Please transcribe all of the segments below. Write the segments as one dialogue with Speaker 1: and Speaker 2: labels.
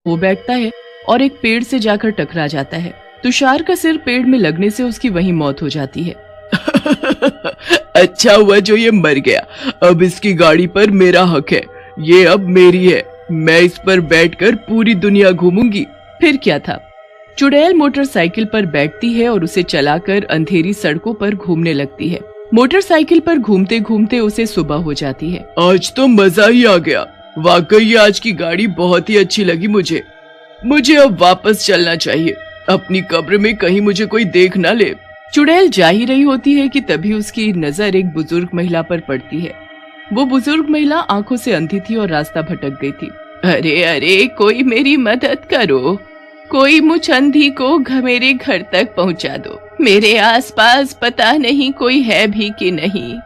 Speaker 1: वो बैठता है और एक पेड़ से जाकर टकरा जाता है। तुषार का सिर पेड़ में लगने से उसकी वहीं मौत हो जाती है।
Speaker 2: अच्छा हुआ जो ये मर गया, अब इसकी गाड़ी पर मेरा हक है, ये अब मेरी है, मैं इस पर बैठकर पूरी दुनिया घूमूंगी।
Speaker 1: फिर क्या था, चुड़ैल मोटरसाइकिल पर बैठती है और उसे चलाकर अंधेरी सड़कों पर घूमने लगती है। मोटरसाइकिल पर घूमते घूमते उसे सुबह हो जाती है।
Speaker 2: आज तो मजा ही आ गया, वाकई आज की गाड़ी बहुत ही अच्छी लगी मुझे अब वापस चलना चाहिए, अपनी कब्र में कहीं मुझे कोई देख ना ले।
Speaker 1: चुड़ैल जा ही रही होती है कि तभी उसकी नजर एक बुजुर्ग महिला पर पड़ती है। वो बुजुर्ग महिला आंखों से अंधी थी और रास्ता भटक गई थी।
Speaker 3: अरे अरे, कोई मेरी मदद करो, कोई मुझ अंधी को मेरे घर तक पहुंचा दो, मेरे आसपास पता नहीं कोई है भी कि नहीं,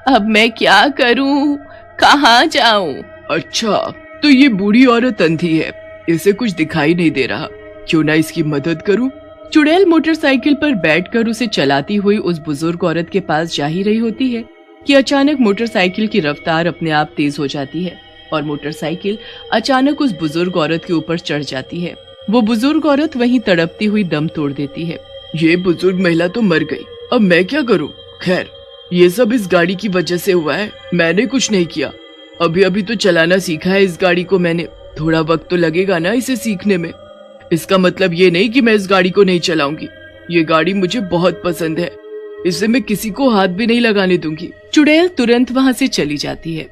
Speaker 3: अब मैं क्या करूं, कहाँ जाऊं?
Speaker 2: अच्छा, तो ये बूढ़ी औरत अंधी है, इसे कुछ दिखाई नहीं दे रहा, क्यों ना इसकी मदद करूं?
Speaker 1: चुड़ैल मोटरसाइकिल पर बैठकर उसे चलाती हुई उस बुजुर्ग औरत के पास जा ही रही होती है कि अचानक मोटरसाइकिल की रफ्तार अपने आप तेज हो जाती है और मोटरसाइकिल अचानक उस बुजुर्ग औरत के ऊपर चढ़ जाती है। वो बुजुर्ग औरत वहीं तड़पती हुई दम तोड़ देती है।
Speaker 2: ये बुजुर्ग महिला तो मर गई, अब मैं क्या करूं? खैर, ये सब इस गाड़ी की वजह से हुआ है, मैंने कुछ नहीं किया, अभी अभी तो चलाना सीखा है इस गाड़ी को मैंने, थोड़ा वक्त तो लगेगा ना इसे सीखने में। इसका मतलब ये नहीं कि मैं इस गाड़ी को नहीं चलाऊंगी, ये गाड़ी मुझे बहुत पसंद है, इसे मैं किसी को हाथ भी नहीं लगाने दूंगी।
Speaker 1: चुड़ैल तुरंत वहाँ से चली जाती है।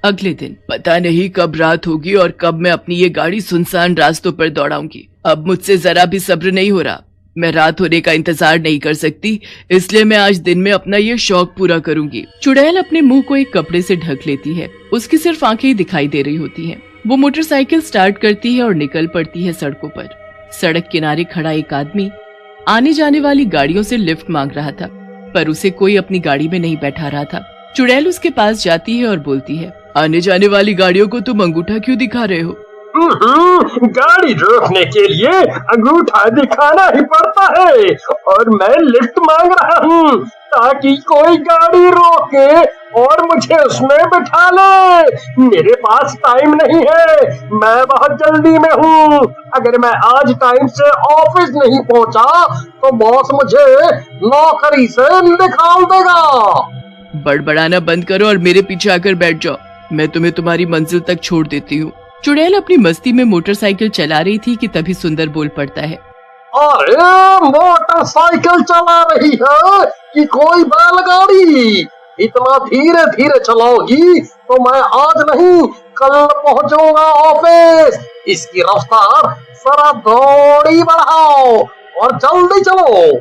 Speaker 1: अगले दिन
Speaker 2: पता नहीं कब रात होगी और कब मैं अपनी ये गाड़ी सुनसान रास्तों पर दौड़ाऊंगी। अब मुझसे जरा भी सब्र नहीं हो रहा, मैं रात होने का इंतजार नहीं कर सकती, इसलिए मैं आज दिन में अपना ये शौक पूरा करूंगी।
Speaker 1: चुड़ैल अपने मुंह को एक कपड़े से ढक लेती है, उसकी सिर्फ आंखें ही दिखाई दे रही होती हैं। वो मोटरसाइकिल स्टार्ट करती है और निकल पड़ती है सड़कों पर। सड़क किनारे खड़ा एक आदमी आने जाने वाली गाड़ियों से लिफ्ट मांग रहा था, पर उसे कोई अपनी गाड़ी में नहीं बैठा रहा था। चुड़ैल उसके पास जाती है और बोलती है,
Speaker 2: आने जाने वाली गाड़ियों को तुम अंगूठा क्यों दिखा रहे हो?
Speaker 4: गाड़ी रोकने के लिए अंगूठा दिखाना ही पड़ता है और मैं लिफ्ट मांग रहा हूँ ताकि कोई गाड़ी रोके और मुझे उसमें बिठा ले। मेरे पास टाइम नहीं है, मैं बहुत जल्दी में हूँ। अगर मैं आज टाइम से ऑफिस नहीं पहुँचा तो बॉस मुझे नौकरी से निकाल देगा।
Speaker 2: बड़बड़ाना बंद करो और मेरे पीछे आकर बैठ जाओ, मैं तुम्हें तुम्हारी मंजिल तक छोड़ देती हूँ।
Speaker 1: चुड़ैल अपनी मस्ती में मोटरसाइकिल चला रही थी कि तभी सुंदर बोल पड़ता है,
Speaker 4: अरे मोटरसाइकिल चला रही है कि कोई बैलगाड़ी? इतना धीरे धीरे चलाओगी तो मैं आज नहीं कल पहुंचूंगा ऑफिस। इसकी रफ्तार जरा थोड़ी बढ़ाओ और जल्दी चलो।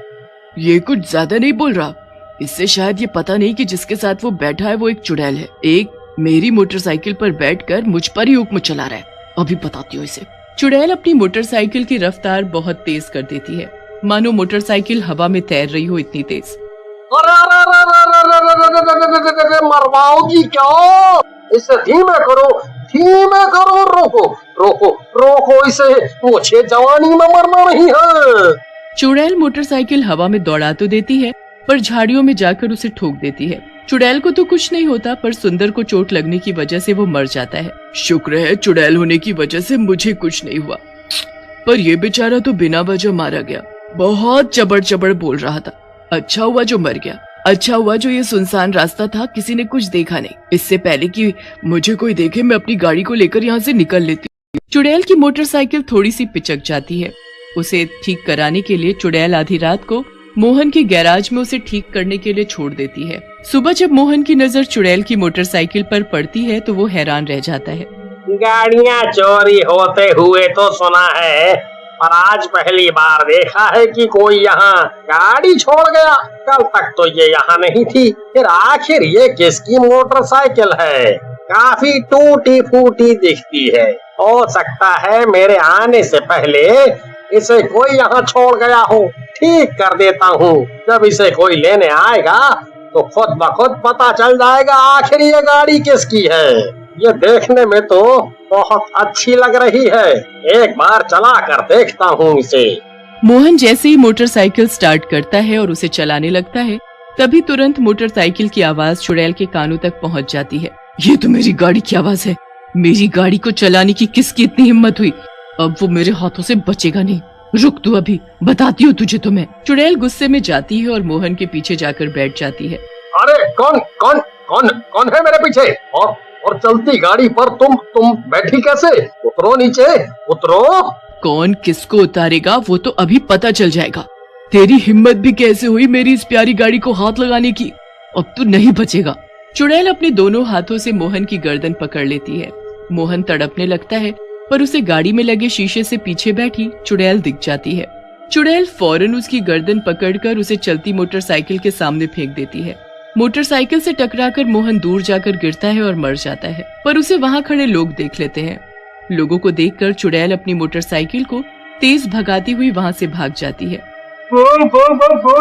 Speaker 2: ये कुछ ज्यादा नहीं बोल रहा, इससे शायद ये पता नहीं कि जिसके साथ वो बैठा है वो एक चुड़ैल है, एक मेरी मोटरसाइकिल पर बैठकर मुझ पर ही हुक्म चला रहा है, अभी बताती हूँ इसे।
Speaker 1: चुड़ैल अपनी मोटरसाइकिल की रफ्तार बहुत तेज कर देती है, मानो मोटरसाइकिल हवा में तैर रही हो इतनी तेज।
Speaker 4: मरवाओगी क्या? इसे धीमे करो, धीमे करो, रोको रोको रोको इसे, मुझे जवानी में मरना नहीं है।
Speaker 1: चुड़ैल मोटरसाइकिल हवा में दौड़ा तो देती है पर झाड़ियों में जाकर उसे ठोक देती है। चुड़ैल को तो कुछ नहीं होता, पर सुंदर को चोट लगने की वजह से वो मर जाता है।
Speaker 2: शुक्र है चुड़ैल होने की वजह से मुझे कुछ नहीं हुआ, पर ये बेचारा तो बिना वजह मारा गया, बहुत चबड़ चबड़ बोल रहा था। अच्छा हुआ जो मर गया, अच्छा हुआ जो ये सुनसान रास्ता था, किसी ने कुछ देखा नहीं। इससे पहले कि मुझे कोई देखे मैं अपनी गाड़ी को लेकर यहाँ से निकल लेती।
Speaker 1: चुड़ैल की मोटरसाइकिल थोड़ी सी पिचक जाती है। उसे ठीक कराने के लिए चुड़ैल आधी रात को मोहन के गैराज में उसे ठीक करने के लिए छोड़ देती है। सुबह जब मोहन की नजर चुड़ैल की मोटरसाइकिल पर पड़ती है तो वो हैरान रह जाता है।
Speaker 4: गाड़ियाँ चोरी होते हुए तो सुना है, पर आज पहली बार देखा है कि कोई यहाँ गाड़ी छोड़ गया। कल तक तो ये यहाँ नहीं थी, फिर आखिर ये किसकी मोटरसाइकिल है? काफी टूटी फूटी दिखती है, हो सकता है मेरे आने से पहले इसे कोई यहाँ छोड़ गया हो। ठीक कर देता हूँ, जब इसे कोई लेने आएगा तो खुद ब खुद पता चल जाएगा आखिर ये गाड़ी किसकी है। ये देखने में तो बहुत अच्छी लग रही है, एक बार चला कर देखता हूँ इसे।
Speaker 1: मोहन जैसे ही मोटरसाइकिल स्टार्ट करता है और उसे चलाने लगता है, तभी तुरंत मोटरसाइकिल की आवाज चुड़ैल के कानों तक पहुँच जाती है।
Speaker 2: ये तो मेरी गाड़ी की आवाज है, मेरी गाड़ी को चलाने की किसकी इतनी हिम्मत हुई?
Speaker 1: अब वो मेरे हाथों से बचेगा नहीं। रुक तू, अभी बताती हूँ तुझे तो मैं। चुड़ैल गुस्से में जाती है और मोहन के पीछे जाकर बैठ जाती है।
Speaker 4: अरे कौन कौन कौन कौन है मेरे पीछे? और चलती गाड़ी पर तुम बैठी कैसे? उतरो नीचे, उतरो।
Speaker 1: कौन किसको उतारेगा वो तो अभी पता चल जाएगा। तेरी हिम्मत भी कैसे हुई मेरी इस प्यारी गाड़ी को हाथ लगाने की? अब तू नहीं बचेगा। चुड़ैल अपने दोनों हाथों से मोहन की गर्दन पकड़ लेती है। मोहन तड़पने लगता है, पर उसे गाड़ी में लगे शीशे से पीछे बैठी चुड़ैल दिख जाती है। चुड़ैल फौरन उसकी गर्दन पकड़कर उसे चलती मोटरसाइकिल के सामने फेंक देती है। मोटरसाइकिल से टकराकर मोहन दूर जाकर गिरता है और मर जाता है, पर उसे वहां खड़े लोग देख लेते हैं। लोगों को देखकर चुड़ैल अपनी मोटरसाइकिल को तेज भगाती हुई वहां से भाग जाती है।
Speaker 4: वो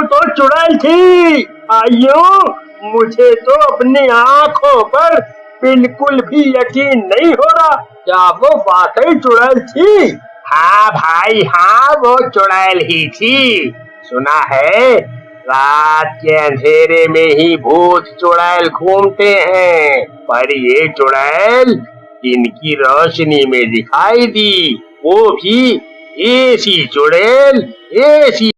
Speaker 4: तो चुड़ैल थी। आयो, मुझे तो अपनी आंखों पर बिल्कुल भी यकीन नहीं हो रहा। क्या वो वाकई चुड़ैल थी? हाँ भाई हाँ, वो चुड़ैल ही थी। सुना है रात के अंधेरे में ही भूत चुड़ैल घूमते हैं, पर ये चुड़ैल इनकी रोशनी में दिखाई दी, वो भी ऐसी चुड़ैल, ऐसी